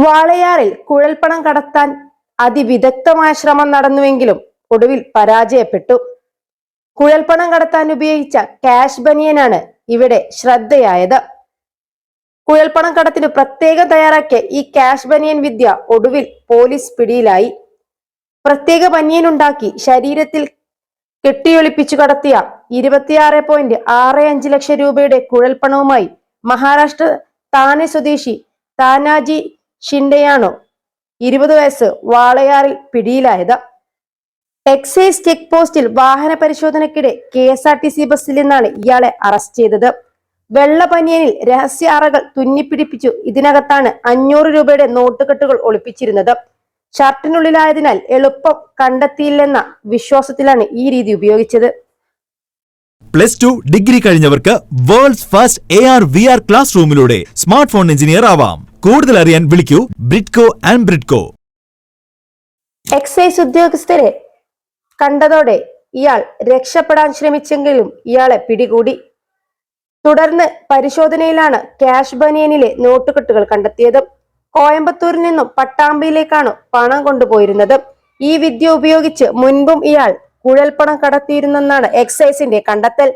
വാളയാറിൽ കുഴൽപ്പണം കടത്താൻ അതിവിദഗ്ധമായ ശ്രമം നടന്നുവെങ്കിലും ഒടുവിൽ പരാജയപ്പെട്ടു. കുഴൽപ്പണം കടത്താൻ ഉപയോഗിച്ച ക്യാഷ് ബനിയനാണ് ഇവിടെ ശ്രദ്ധയായത്. കുഴൽപ്പണം കടത്തിന് പ്രത്യേകം തയ്യാറാക്കിയ ഈ ക്യാഷ് ബനിയൻ വിദ്യ ഒടുവിൽ പോലീസ് പിടിയിലായി. പ്രത്യേക ബനിയൻ ഉണ്ടാക്കി ശരീരത്തിൽ കെട്ടിയൊളിപ്പിച്ചു കടത്തിയ 26.65 ലക്ഷം രൂപയുടെ കുഴൽപ്പണവുമായി മഹാരാഷ്ട്ര താനെ സ്വദേശി താനാജി ഷിൻഡെയാണോ 20 വയസ്സ് വാളയാറിൽ പിടിയിലായത്. എക്സൈസ് ചെക്ക് പോസ്റ്റിൽ വാഹന പരിശോധനയ്ക്കിടെ KSRTC ബസ്സിൽ നിന്നാണ് ഇയാളെ അറസ്റ്റ് ചെയ്തത്. വെള്ള പനിയനിൽ രഹസ്യ അറകൾ തുന്നിപ്പിടിപ്പിച്ചു ഇതിനകത്താണ് 500 രൂപയുടെ നോട്ടുകെട്ടുകൾ ഒളിപ്പിച്ചിരുന്നത്. ഷർട്ടിനുള്ളിലായതിനാൽ എളുപ്പം കണ്ടെത്തിയില്ലെന്ന വിശ്വാസത്തിലാണ് ഈ രീതി ഉപയോഗിച്ചത്. +2 ഡിഗ്രി കഴിഞ്ഞവർക്ക് വേൾഡ്സ് ഫസ്റ്റ് AR/VR ക്ലാസ് റൂമിലൂടെ സ്മാർട്ട് ഫോൺ എഞ്ചിനീയർ ആവാം. കൂടുതൽ അറിയാൻ വിളിക്കൂ ബ്രിഡ്കോ ആൻഡ് ബ്രിഡ്കോ. എക്സൈസ് ഉദ്യോഗസ്ഥരെ കണ്ടതോടെ ഇയാൾ രക്ഷപ്പെടാൻ ശ്രമിച്ചെങ്കിലും ഇയാളെ പിടികൂടി. തുടർന്ന് പരിശോധനയിലാണ് ക്യാഷ് ബനിയനിലെ നോട്ടുകെട്ടുകൾ കണ്ടെത്തിയത്. കോയമ്പത്തൂരിൽ നിന്നും പട്ടാമ്പിയിലേക്കാണ് പണം കൊണ്ടുപോയിരുന്നത്. ഈ വിദ്യ ഉപയോഗിച്ച് മുൻപും ഇയാൾ കുഴൽപ്പണം കടത്തിയിരുന്നെന്നാണ് എക്സൈസിന്റെ കണ്ടെത്തൽ.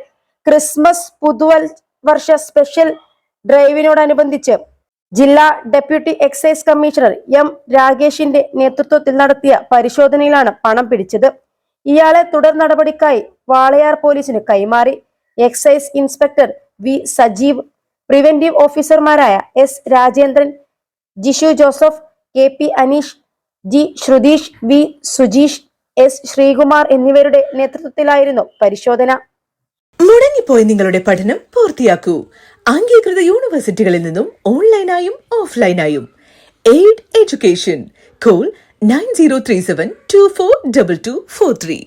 ക്രിസ്മസ് പുതുവർഷ സ്പെഷ്യൽ ഡ്രൈവിനോടനുബന്ധിച്ച് ജില്ലാ ഡെപ്യൂട്ടി എക്സൈസ് കമ്മീഷണർ M രാഗേഷിന്റെ നേതൃത്വത്തിൽ നടത്തിയ പരിശോധനയിലാണ് പണം പിടിച്ചത്. ഇയാളെ തുടർ നടപടിക്കായി വാളയാർ പോലീസിന് കൈമാറി. Excise inspector V Sajeev, preventive ഓഫീസർമാരായ S Rajendran, Jishu Joseph, KP Aneesh, G Shrutheesh, V Sujeesh, S Sreekumar എന്നിവരുടെ നേതൃത്വത്തിലായിരുന്നു പരിശോധന. മുടങ്ങിപ്പോയ നിങ്ങളുടെ പഠനം പൂർത്തിയാക്കൂ. അംഗീകൃത യൂണിവേഴ്സിറ്റികളിൽ നിന്നും ഓൺലൈനായും ഓഫ്ലൈനായും. Aid education. കോൾ 9037242243.